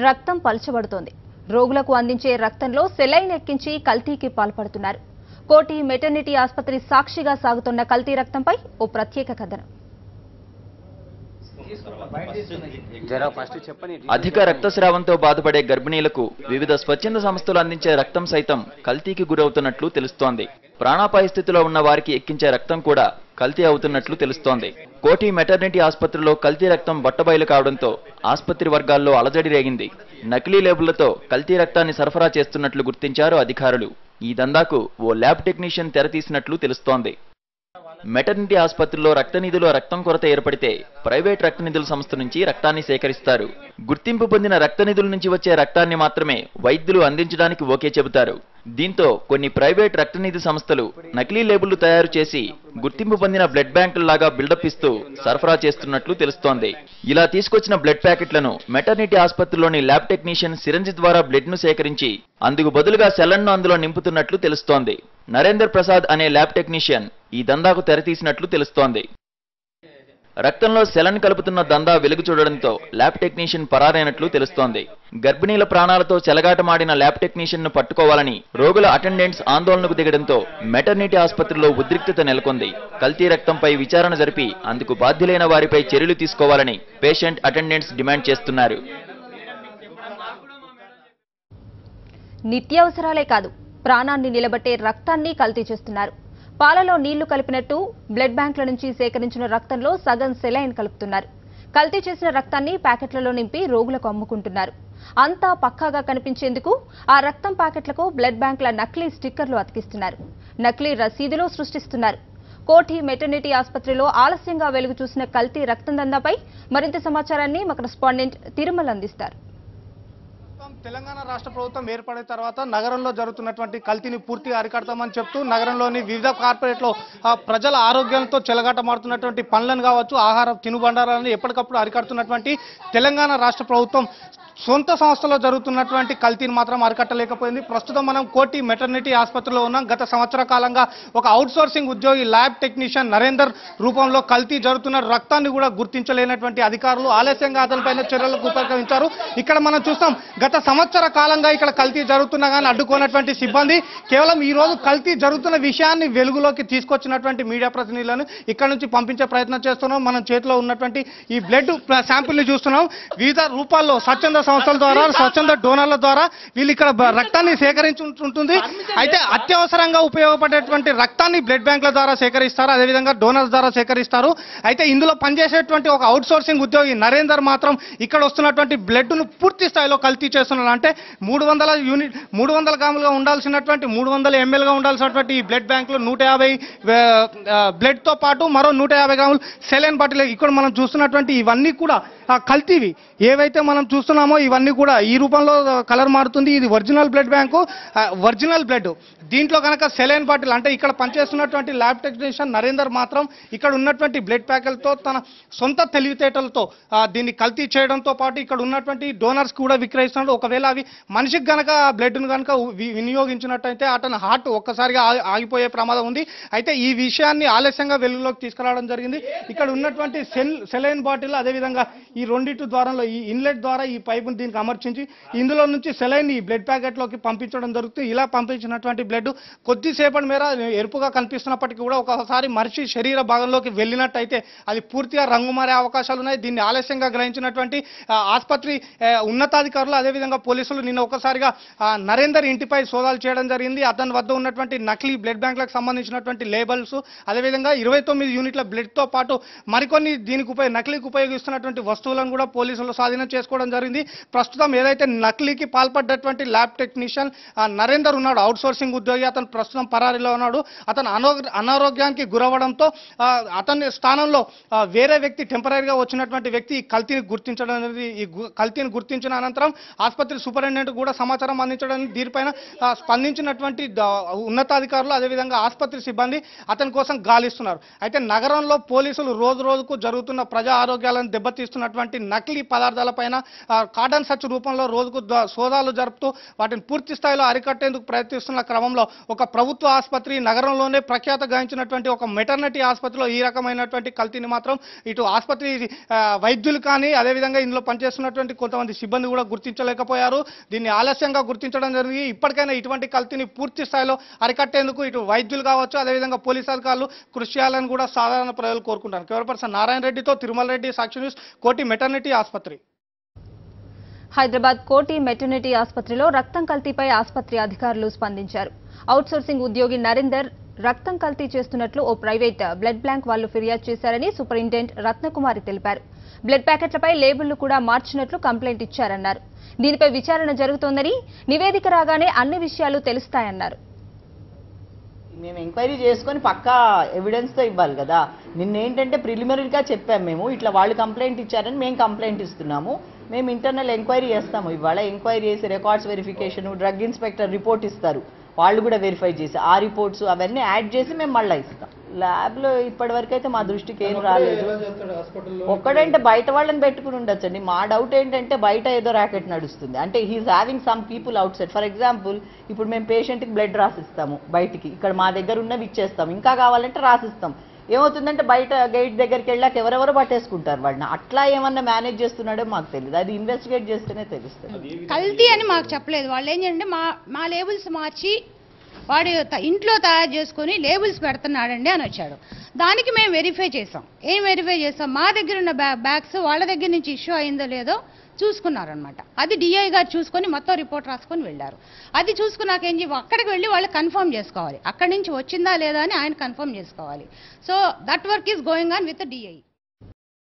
రక్తం పల్చబడుతోంది. రోగులకు అందించే రక్తంలో సెలైన్ ఎక్కించి కల్తీకి పాల్పడుతున్నారు. కోటి మెటర్నిటీ ఆసుపత్రి సాక్షిగా సాగుతున్న కల్తీ రక్తంపై ఓ ప్రత్యేక కథనం. అధిక రక్తస్రావంతో బాధపడే గర్భిణీలకు వివిధ స్వచ్ఛంద సంస్థలు అందించే రక్తం సైతం కల్తీకి గురవుతున్నట్లు తెలుస్తోంది. ప్రాణాపాయ స్థితిలో ఉన్న వారికి ఎక్కించే రక్తం కూడా కల్తీ అవుతున్నట్లు తెలుస్తోంది. కోటి మెటర్నిటీ ఆసుపత్రిలో కల్తీ రక్తం బట్టబయలు కావడంతో ఆసుపత్రి వర్గాల్లో అలజడి రేగింది. నకిలీ లేబులతో కల్తీ రక్తాన్ని సరఫరా చేస్తున్నట్లు గుర్తించారు అధికారులు. ఈ దందాకు ఓ ల్యాబ్ టెక్నీషియన్ తెరతీసినట్లు తెలుస్తోంది. మెటర్నిటీ ఆసుపత్రిలో రక్తనిధిలో రక్తం కొరత ఏర్పడితే ప్రైవేట్ రక్తనిధుల సంస్థ నుంచి రక్తాన్ని సేకరిస్తారు. గుర్తింపు పొందిన రక్తనిధుల నుంచి వచ్చే రక్తాన్ని మాత్రమే వైద్యులు అందించడానికి ఓకే చెబుతారు. దీంతో కొన్ని ప్రైవేట్ రక్తనిధి సంస్థలు నకిలీ లేబుళ్లు తయారు చేసి గుర్తింపు పొందిన బ్లడ్ బ్యాంకుల్లాగా బిల్డప్ ఇస్తూ సరఫరా చేస్తున్నట్లు తెలుస్తోంది. ఇలా తీసుకొచ్చిన బ్లడ్ ప్యాకెట్లను మెటర్నిటీ ఆసుపత్రిలోని ల్యాబ్ టెక్నీషియన్ సిరంజి ద్వారా బ్లడ్ ను సేకరించి అందుకు బదులుగా సెలన్ను అందులో నింపుతున్నట్లు తెలుస్తోంది. నరేందర్ ప్రసాద్ అనే ల్యాబ్ టెక్నీషియన్ ఈ దందాకు తెరతీసినట్లు తెలుస్తోంది. రక్తంలో సెలన్ కలుపుతున్న దందా వెలుగు చూడడంతో ల్యాబ్ టెక్నీషియన్ పరారైనట్లు తెలుస్తోంది. గర్భిణీల ప్రాణాలతో చెలగాటమాడిన ల్యాబ్ టెక్నీషియన్ ను పట్టుకోవాలని రోగుల అటెండెంట్స్ ఆందోళనకు దిగడంతో మెటర్నిటీ ఆసుపత్రిలో ఉద్రిక్తత నెలకొంది. కల్తీ రక్తంపై విచారణ జరిపి అందుకు బాధ్యులైన వారిపై చర్యలు తీసుకోవాలని పేషెంట్ అటెండెంట్స్ డిమాండ్ చేస్తున్నారు. నిత్యావసరాలే కాదు, ప్రాణాన్ని నిలబట్టే రక్తాన్ని కల్తీ చేస్తున్నారు. పాలలో నీళ్లు కలిపినట్టు బ్లడ్ బ్యాంకుల నుంచి సేకరించిన రక్తంలో సగం సెలైన్ కలుపుతున్నారు. కల్తీ చేసిన రక్తాన్ని ప్యాకెట్లలో నింపి రోగులకు అమ్ముకుంటున్నారు. అంతా పక్కాగా కనిపించేందుకు ఆ రక్తం ప్యాకెట్లకు బ్లడ్ బ్యాంకుల నకిలీ స్టిక్కర్లు అతికిస్తున్నారు. నకిలీ రసీదులు సృష్టిస్తున్నారు. కోటి మెటర్నిటీ ఆసుపత్రిలో ఆలస్యంగా వెలుగు చూసిన కల్తీ రక్తం దందాపై మరింత సమాచారాన్ని మా కరెస్పాండెంట్ తిరుమల అందిస్తారు. తెలంగాణ రాష్ట్ర ప్రభుత్వం ఏర్పడిన తర్వాత నగరంలో జరుగుతున్నటువంటి కల్తీని పూర్తిగా అరికడతామని చెప్తూ నగరంలోని వివిధ కార్పొరేట్లో ప్రజల ఆరోగ్యంతో చెలగాటమాడుతున్నటువంటి పనులను కావచ్చు, ఆహార తినుబండారాలను ఎప్పటికప్పుడు అరికడుతున్నటువంటి తెలంగాణ రాష్ట్ర ప్రభుత్వం సొంత సంస్థలో జరుగుతున్నటువంటి కల్తీని మాత్రం అరికట్టలేకపోయింది. ప్రస్తుతం మనం కోటి మెటర్నిటీ ఆసుపత్రిలో ఉన్నాం. గత సంవత్సర కాలంగా ఒక అవుట్సోర్సింగ్ ఉద్యోగి ల్యాబ్ టెక్నీషియన్ నరేందర్ రూపంలో కల్తీ జరుగుతున్న రక్తాన్ని కూడా గుర్తించలేనటువంటి అధికారులు ఆలస్యంగా అతనిపైన చర్యలకు ఉపక్రమించారు. ఇక్కడ మనం చూస్తాం, గత సంవత్సర కాలంగా ఇక్కడ కల్తీ జరుగుతున్నా కానీ అడ్డుకోనటువంటి సిబ్బంది కేవలం ఈ రోజు కల్తీ జరుగుతున్న విషయాన్ని వెలుగులోకి తీసుకొచ్చినటువంటి మీడియా ప్రతినిధులను ఇక్కడ నుంచి పంపించే ప్రయత్నం చేస్తున్నాం. మనం చేతిలో ఉన్నటువంటి ఈ బ్లడ్ శాంపిల్ ని చూస్తున్నాం. వివిధ రూపాల్లో స్వచ్ఛంద సంస్థల ద్వారా, స్వచ్ఛంద డోనర్ల ద్వారా వీళ్ళు ఇక్కడ రక్తాన్ని సేకరించుంటుంది. అయితే అత్యవసరంగా ఉపయోగపడేటువంటి రక్తాన్ని బ్లడ్ బ్యాంకుల ద్వారా సేకరిస్తారు, అదేవిధంగా డోనర్స్ ద్వారా సేకరిస్తారు. అయితే ఇందులో పనిచేసేటువంటి ఒక అవుట్ సోర్సింగ్ ఉద్యోగి నరేందర్ మాత్రం ఇక్కడ వస్తున్నటువంటి బ్లడ్ ను పూర్తి స్థాయిలో కల్తీ చేస్తున్నారు. అంటే 300 గ్రాములుగా ఉండాల్సినటువంటి 300 ml గా ఉండాల్సినటువంటి ఈ బ్లడ్ బ్యాంకులు 150 బ్లడ్ తో పాటు మరో 150 గ్రాములు సెలైన్ బాటిల్ ఇక్కడ మనం చూస్తున్నటువంటి ఇవన్నీ కూడా కల్తీవి. ఏవైతే మనం చూస్తున్నామో ఇవన్నీ కూడా ఈ రూపంలో కలర్ మారుతుంది. ఇది original blood bank, original blood. దీంట్లో కనుక సెలైన్ బాటిల్ అంటే ఇక్కడ పనిచేస్తున్నటువంటి ల్యాబ్ టెక్నీషియన్ నరేందర్ మాత్రం ఇక్కడ ఉన్నటువంటి బ్లడ్ ప్యాకెట్లతో తన సొంత తెలివితేటలతో దీన్ని కల్తీ చేయడంతో పాటు ఇక్కడ ఉన్నటువంటి డోనర్స్ కూడా విక్రయిస్తున్నాడు. ఒకవేళ అవి మనిషికి కనుక బ్లడ్ను కనుక వినియోగించినట్టయితే అతని హార్ట్ ఒక్కసారిగా ఆగిపోయే ప్రమాదం ఉంది. అయితే ఈ విషయాన్ని ఆలస్యంగా వెలుగులోకి తీసుకురావడం జరిగింది. ఇక్కడ ఉన్నటువంటి సెలైన్ బాటిల్, అదేవిధంగా ఈ రెండింటి ద్వారంలో ఈ ఇన్లెట్ ద్వారా ఈ పైపును దీనికి అమర్చించి ఇందులో నుంచి సెలైన్ ఈ బ్లడ్ ప్యాకెట్లోకి పంపించడం జరుగుతుంది. ఇలా పంపించినటువంటి బ్లడ్ కొద్దిసేపటి మేర ఎరుపుగా కనిపిస్తున్నప్పటికీ కూడా ఒకసారి మనిషి శరీర భాగంలోకి వెళ్ళినట్టయితే అది పూర్తిగా రంగు మారే అవకాశాలు ఉన్నాయి. దీన్ని ఆలస్యంగా గ్రహించినటువంటి ఆసుపత్రి ఉన్నతాధికారులు, అదేవిధంగా పోలీసులు నిన్న ఒకసారిగా నరేందర్ ఇంటిపై సోదాలు చేయడం జరిగింది. అతని వద్ద ఉన్నటువంటి నకిలీ బ్లడ్ బ్యాంకులకు సంబంధించినటువంటి లేబుల్స్, అదేవిధంగా 29 యూనిట్ల బ్లడ్ తో పాటు మరికొన్ని దీనికి నకిలీకి ఉపయోగిస్తున్నటువంటి వస్తువులను కూడా పోలీసులు స్వాధీనం చేసుకోవడం జరిగింది. ప్రస్తుతం ఏదైతే నకిలీకి పాల్పడ్డటువంటి ల్యాబ్ టెక్నీషియన్ నరేందర్ ఉన్నాడు, అవుట్ సోర్సింగ్ ఉద్యోగి, అతను ప్రస్తుతం పరారీలో ఉన్నాడు. అతను అనారోగ్యానికి గురవడంతో అతని స్థానంలో వేరే వ్యక్తి, టెంపరీగా వచ్చినటువంటి వ్యక్తి ఈ కల్తీని గుర్తించడం అనేది, ఈ కల్తీని గుర్తించిన అనంతరం ఆసుపత్రి సూపరింటెండెంట్ కూడా సమాచారం అందించడం, దీనిపైన స్పందించినటువంటి ఉన్నతాధికారులు, అదేవిధంగా ఆసుపత్రి సిబ్బంది అతని కోసం గాలిస్తున్నారు. అయితే నగరంలో పోలీసులు రోజు రోజుకు జరుగుతున్న ప్రజా ఆరోగ్యాలను దెబ్బతీస్తున్నటువంటి నకిలీ పదార్థాలపైన కార్డన్ సర్చ్ రూపంలో రోజుకు సోదాలు జరుపుతూ వాటిని పూర్తి స్థాయిలో అరికట్టేందుకు ప్రయత్నిస్తున్న క్రమంలో ఒక ప్రభుత్వ ఆసుపత్రి నగరం నగరంలోనే ప్రఖ్యాత గాంచినటువంటి ఒక మెటర్నిటీ ఆసుపత్రిలో ఈ రకమైనటువంటి కల్తీని మాత్రం ఇటు ఆసుపత్రి వైద్యులు కానీ అదేవిధంగా ఇందులో పనిచేస్తున్నటువంటి కొంతమంది సిబ్బంది కూడా గుర్తించలేకపోయారు. దీన్ని ఆలస్యంగా గుర్తించడం జరిగింది. ఇప్పటికైనా ఇటువంటి కల్తీని పూర్తి స్థాయిలో అరికట్టేందుకు ఇటు వైద్యులు కావచ్చు, అదేవిధంగా పోలీసు అధికారులు కృషి చేయాలని కూడా సాధారణ ప్రజలు కోరుకుంటారు. కెమెరా పర్సన్ నారాయణ రెడ్డితో తిరుమల రెడ్డి, సాక్షి న్యూస్, కోటి మెటర్నిటీ ఆసుపత్రి. హైదరాబాద్ కోటి మెటర్నిటీ ఆసుపత్రిలో రక్తం కల్తీపై ఆసుపత్రి అధికారులు స్పందించారు. అవుట్సోర్సింగ్ ఉద్యోగి నరేందర్ రక్తం కల్తీ చేస్తున్నట్లు ఓ ప్రైవేట్ బ్లడ్ బ్యాంక్ వాళ్లు ఫిర్యాదు చేశారని సూపరింటెండెంట్ రత్నకుమారి తెలిపారు. బ్లడ్ ప్యాకెట్లపై లేబుళ్లు కూడా మార్చినట్లు కంప్లైంట్ ఇచ్చారన్నారు. దీనిపై విచారణ జరుగుతోందని, నివేదిక రాగానే అన్ని విషయాలు తెలుస్తాయన్నారు. మేము ఎంక్వైరీ చేసుకొని పక్కా ఎవిడెన్స్తో ఇవ్వాలి కదా. నిన్నేంటంటే ప్రిలిమినరీగా చెప్పాము, మేము ఇట్లా వాళ్ళు కంప్లైంట్ ఇచ్చారని మేము కంప్లైంట్ ఇస్తున్నాము. మేము ఇంటర్నల్ ఎంక్వైరీ చేస్తాము. ఇవాళ ఎంక్వైరీ చేసి records verification, drug inspector report ఇస్తారు, వాళ్ళు కూడా వెరిఫై చేసి ఆ రిపోర్ట్స్ అవన్నీ యాడ్ చేసి మేము మళ్ళీ ఇస్తాం. ల్యాబ్లో ఇప్పటివరకు అయితే మా దృష్టికి ఏం రాలేదు. ఒక్కడంటే బయట వాళ్ళని పెట్టుకుని ఉండొచ్చండి. మా డౌట్ ఏంటంటే బయట ఏదో ర్యాకెట్ నడుస్తుంది, అంటే he is having some people outside. For example ఇప్పుడు మేము పేషెంట్కి బ్లడ్ రాసిస్తాము బయటికి, ఇక్కడ మా దగ్గర ఉన్నవి ఇచ్చేస్తాం, ఇంకా కావాలంటే రాసిస్తాం. ఏమవుతుందంటే బయట గేట్ దగ్గరికి వెళ్ళాక ఎవరెవరో పట్టేసుకుంటారు వాడిని. అట్లా ఏమన్నా మేనేజ్ చేస్తున్నాడో మాకు తెలియదు, అది ఇన్వెస్టిగేట్ చేస్తేనే తెలుస్తుంది. కల్తీ అని మాకు చెప్పలేదు. వాళ్ళు ఏం చేయండి, మా లేబుల్స్ మార్చి వాడు ఇంట్లో తయారు చేసుకుని లేబుల్స్ పెడుతున్నాడండి అని వచ్చాడు. దానికి మేము వెరిఫై చేసాం. ఏం వెరిఫై చేసాం, మా దగ్గర ఉన్న బ్యాగ్స్ వాళ్ళ దగ్గర నుంచి ఇష్యూ అయిందో లేదో చూసుకున్నారనమాట. అది డిఐ గారు చూసుకొని మొత్తం రిపోర్ట్ రాసుకొని వెళ్ళారు. అది చూసుకున్నాక ఏం చేయాలి, అక్కడికి వెళ్ళి వాళ్ళు కన్ఫర్మ్ చేసుకోవాలి, అక్కడి నుంచి వచ్చిందా లేదా అని ఆయన కన్ఫర్మ్ చేసుకోవాలి. So that work is going on with DI.